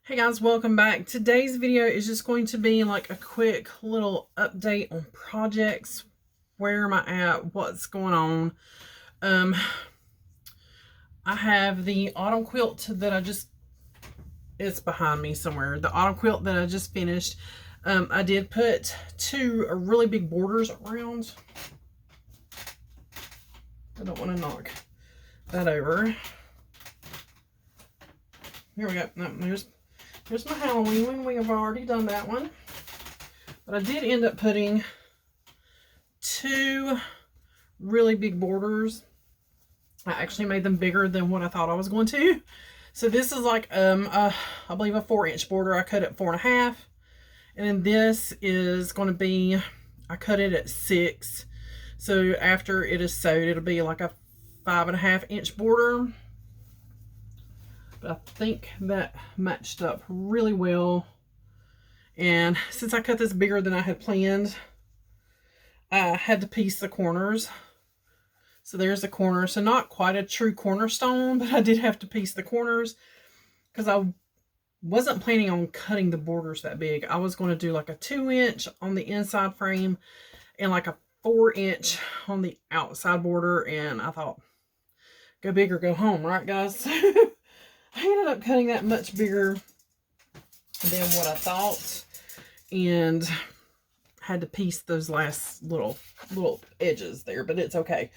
Hey guys, welcome back. Today's video is just going to be like a quick little update on projects. Where am I at? What's going on? I have the autumn quilt that it's behind me somewhere. The autumn quilt that I just finished. I did put two really big borders around. I don't want to knock that over. Here we go. No, Here's my Halloween one. We have already done that one. But I did end up putting two really big borders. I actually made them bigger than what I thought I was going to. So this is like, I believe a 4-inch border. I cut it 4.5. And then this is going to be, I cut it at 6. So after it is sewed, it'll be like a 5.5-inch border. But I think that matched up really well. And since I cut this bigger than I had planned, I had to piece the corners. So there's the corner. So not quite a true cornerstone, but I did have to piece the corners because I wasn't planning on cutting the borders that big. I was going to do like a 2-inch on the inside frame and like a 4-inch on the outside border. And I thought, go big or go home, right guys? I ended up cutting that much bigger than what I thought and had to piece those last little edges there, but it's okay.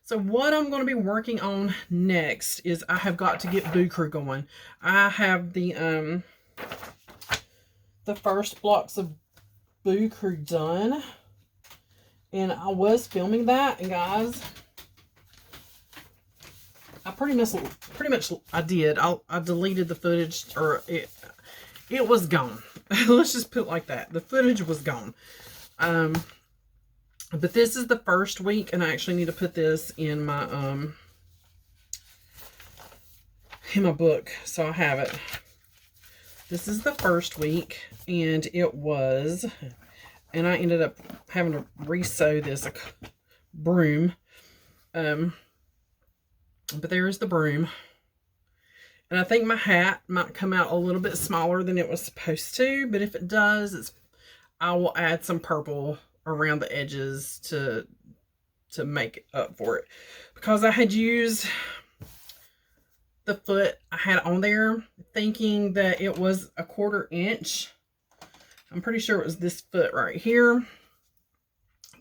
So what I'm going to be working on next is I have got to get Boo Crew going. I have the first blocks of Boo Crew done, and I was filming that, and guys, I pretty much I did. I deleted the footage, or it was gone. Let's just put it like that. The footage was gone. But this is the first week, and I actually need to put this in my book, so I have it. This is the first week, and it was, and I ended up having to re-sew this broom. But there's the broom. And I think my hat might come out a little bit smaller than it was supposed to. But if it does, I will add some purple around the edges to make up for it. Because I had used the foot I had on there thinking that it was a 1/4 inch. I'm pretty sure it was this foot right here.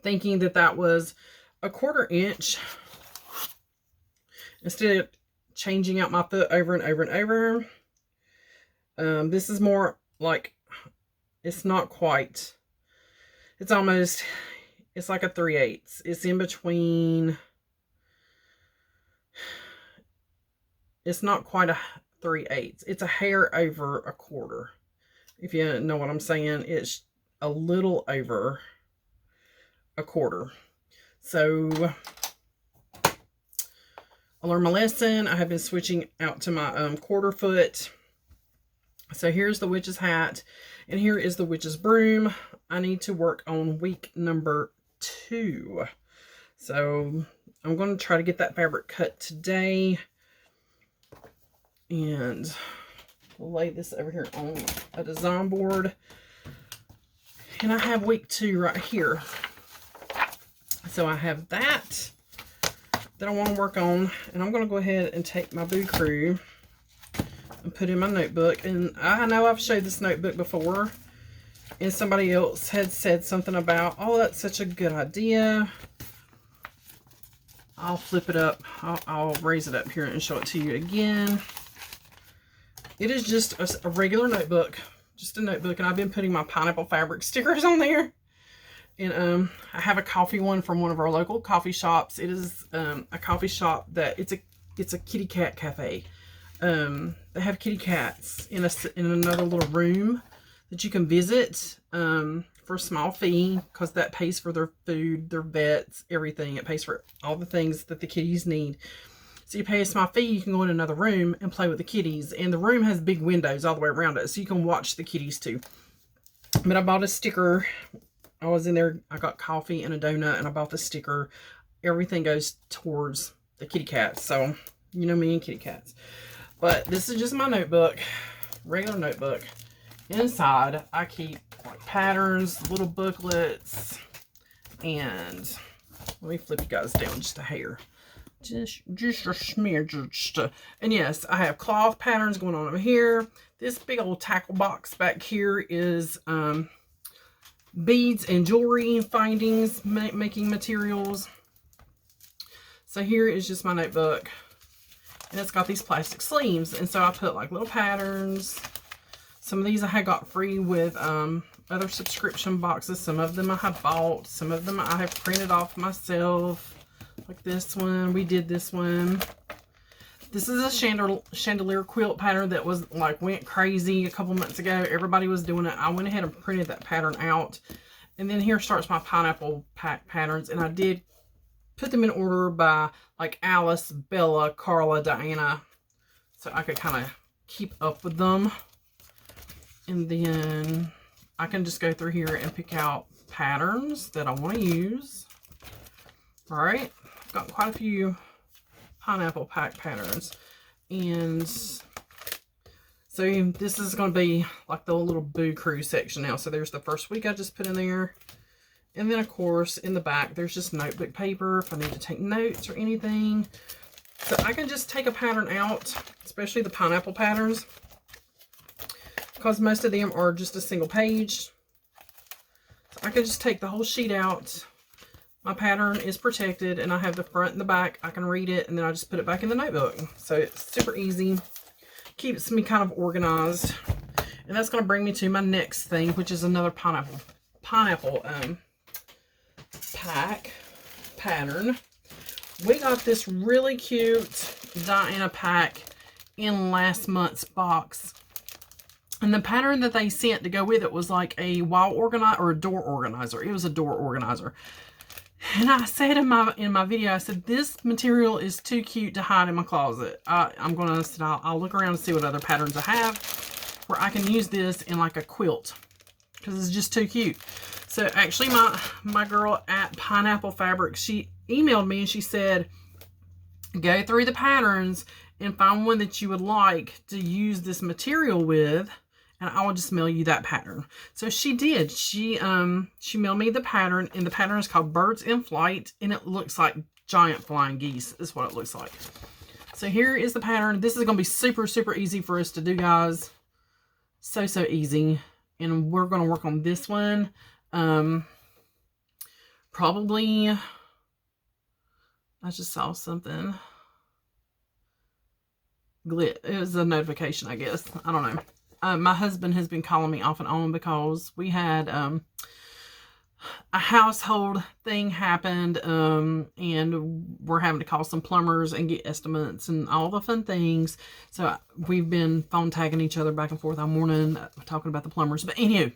Thinking that that was a 1/4 inch. Instead of changing out my foot over and over and over. This is more like, it's not quite, it's almost, it's like a 3/8. It's in between, it's not quite a 3/8. It's a hair over a 1/4. If you know what I'm saying, it's a little over a 1/4. So I learned my lesson. I have been switching out to my 1/4 foot. So here's the witch's hat, and here is the witch's broom. I need to work on week number 2. So I'm going to try to get that fabric cut today, and lay this over here on a design board. And I have week 2 right here. So I have that I want to work on, and I'm going to go ahead and take my Boo Crew and put in my notebook. And I know I've showed this notebook before, and somebody else had said something about, oh, that's such a good idea. I'll flip it up. I'll raise it up here and show it to you again. It is just a regular notebook, just a notebook, and I've been putting my pineapple fabric stickers on there. And I have a coffee one from one of our local coffee shops. It is a coffee shop that it's a kitty cat cafe. They have kitty cats in another little room that you can visit for a small fee, because that pays for their food, their vets, everything. It pays for all the things that the kitties need. So you pay a small fee, you can go in another room and play with the kitties. And the room has big windows all the way around it, so you can watch the kitties too. But I bought a sticker. I was in there, I got coffee and a donut, and I bought the sticker. Everything goes towards the kitty cats. So, you know me and kitty cats. But this is just my notebook, regular notebook. Inside, I keep like patterns, little booklets, and let me flip you guys down just a hair. Just a smidge. And yes, I have cloth patterns going on over here. This big old tackle box back here is beads and jewelry findings, making materials. So here is just my notebook. And it's got these plastic sleeves. And so I put like little patterns. Some of these I had got free with other subscription boxes. Some of them I have bought. Some of them I have printed off myself. Like this one. We did this one. This is a chandelier quilt pattern that was like went crazy a couple months ago. Everybody was doing it. I went ahead and printed that pattern out. And then here starts my pineapple patterns. And I did put them in order by like Alice, Bella, Carla, Diana. So I could kind of keep up with them. And then I can just go through here and pick out patterns that I want to use. All right. I've got quite a few pineapple patterns. And so this is going to be like the little Boo Crew section now. So there's the first week I just put in there. And then, of course, in the back, there's just notebook paper if I need to take notes or anything. So I can just take a pattern out, especially the pineapple patterns, because most of them are just a single page. So I can just take the whole sheet out. My pattern is protected, and I have the front and the back. I can read it, and then I just put it back in the notebook. So it's super easy. Keeps me kind of organized. And that's going to bring me to my next thing, which is another pineapple pack pattern. We got this really cute Diana pack in last month's box. And the pattern that they sent to go with it was like a wall organizer or a door organizer. It was a door organizer. And I said in my video, I said, this material is too cute to hide in my closet. I'll look around and see what other patterns I have where I can use this in like a quilt, because it's just too cute. So actually my girl at Pineapple Fabrics, she emailed me and she said, go through the patterns and find one that you would like to use this material with, and I will just mail you that pattern. So she did. She mailed me the pattern, and the pattern is called Birds in Flight, and it looks like giant flying geese is what it looks like. So here is the pattern. This is going to be super, super easy for us to do, guys. So easy. And we're going to work on this one. Probably, I just saw something. It was a notification, I guess. I don't know. My husband has been calling me off and on because we had a household thing happened, and we're having to call some plumbers and get estimates and all the fun things. So we've been phone tagging each other back and forth all morning talking about the plumbers. But anywho,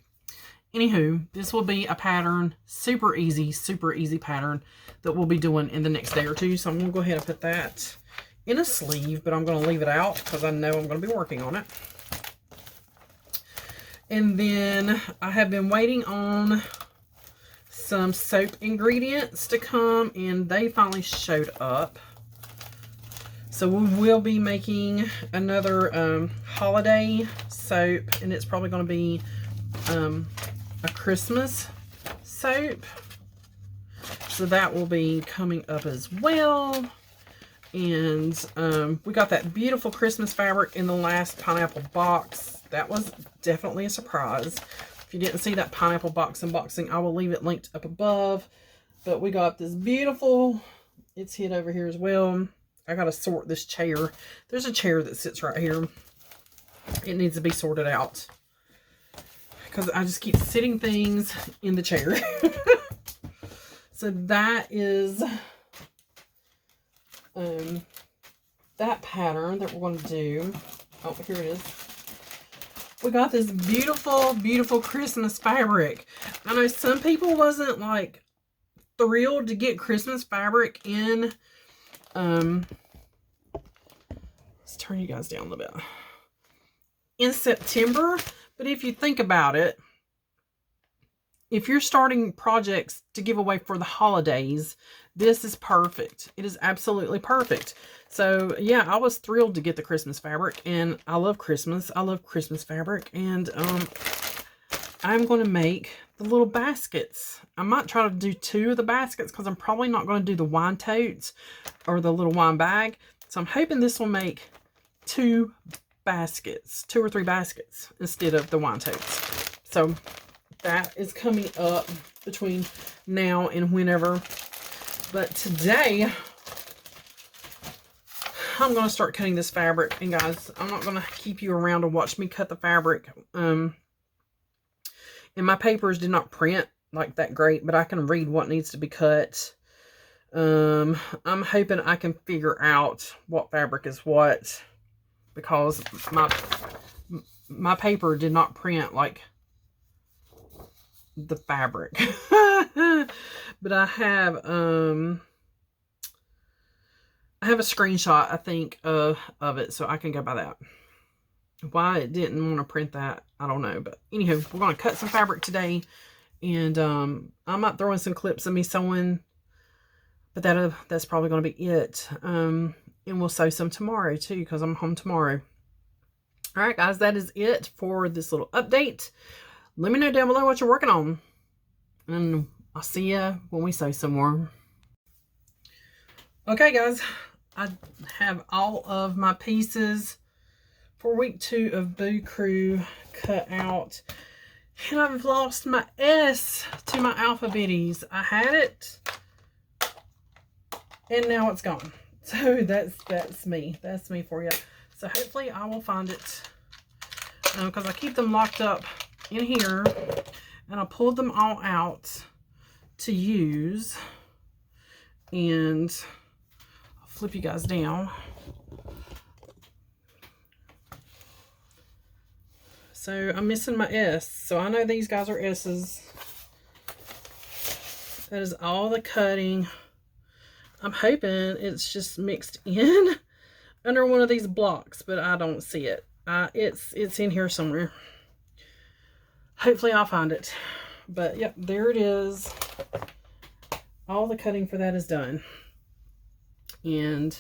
this will be a pattern, super easy pattern that we'll be doing in the next day or two. So I'm going to go ahead and put that in a sleeve, but I'm going to leave it out because I know I'm going to be working on it. And then I have been waiting on some soap ingredients to come, and they finally showed up. So we will be making another holiday soap, and it's probably going to be a Christmas soap. So that will be coming up as well. And we got that beautiful Christmas fabric in the last pineapple box. That was definitely a surprise. If you didn't see that pineapple box unboxing, I will leave it linked up above. But we got this beautiful, it's hid over here as well. I got to sort this chair. There's a chair that sits right here. It needs to be sorted out, because I just keep sitting things in the chair. So that is that pattern that we're going to do. Oh, here it is. We got this beautiful, beautiful Christmas fabric. I know some people wasn't like thrilled to get Christmas fabric in. Let's turn you guys down a little bit. In September, but if you think about it, if you're starting projects to give away for the holidays, this is perfect. It is absolutely perfect. So yeah, I was thrilled to get the Christmas fabric, and I love Christmas. I love Christmas fabric, and I'm going to make the little baskets. I might try to do 2 of the baskets because I'm probably not going to do the wine totes or the little wine bag. So I'm hoping this will make 2 baskets, 2 or 3 baskets instead of the wine totes. So that is coming up between now and whenever. But today, I'm going to start cutting this fabric. And guys, I'm not going to keep you around to watch me cut the fabric. And my papers did not print like that great, but I can read what needs to be cut. I'm hoping I can figure out what fabric is what, because my paper did not print like the fabric. But I have a screenshot, I think, of it, so I can go by that. Why it didn't want to print that, I don't know. But anywho, we're going to cut some fabric today, and I might throw in some clips of me sewing, but that's probably going to be it. And we'll sew some tomorrow too, because I'm home tomorrow. All right, guys, that is it for this little update. Let me know down below what you're working on, and I'll see you when we sew some more. Okay, guys, I have all of my pieces for week 2 of Boo Crew cut out, and I've lost my S to my alphabetties. I had it, and now it's gone. So that's me. That's me for you. So hopefully I will find it, because I keep them locked up in here, and I pulled them all out to use, and I'll flip you guys down. So I'm missing my S. So I know these guys are S's. That is all the cutting. I'm hoping it's just mixed in under one of these blocks, but I don't see it. It's in here somewhere. Hopefully I'll find it. But yep, there it is. All the cutting for that is done. And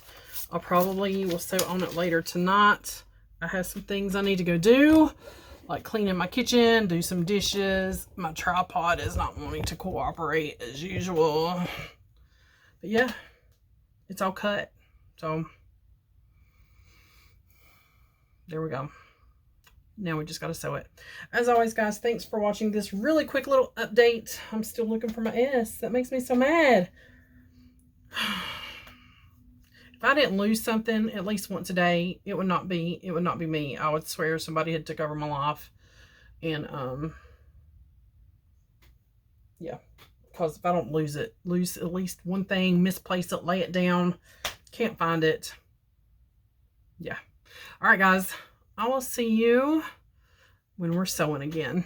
I probably will sew on it later tonight. I have some things I need to go do, like cleaning my kitchen, do some dishes. My tripod is not wanting to cooperate as usual. But yeah, it's all cut. So there we go. Now we just got to sew it. As always, guys, thanks for watching this really quick little update. I'm still looking for my S. That makes me so mad. If I didn't lose something at least once a day, it would not be me. I would swear somebody had took over my life. And yeah, because if I don't lose at least one thing, misplace it, lay it down, can't find it. Yeah. All right, guys. I will see you when we're sewing again.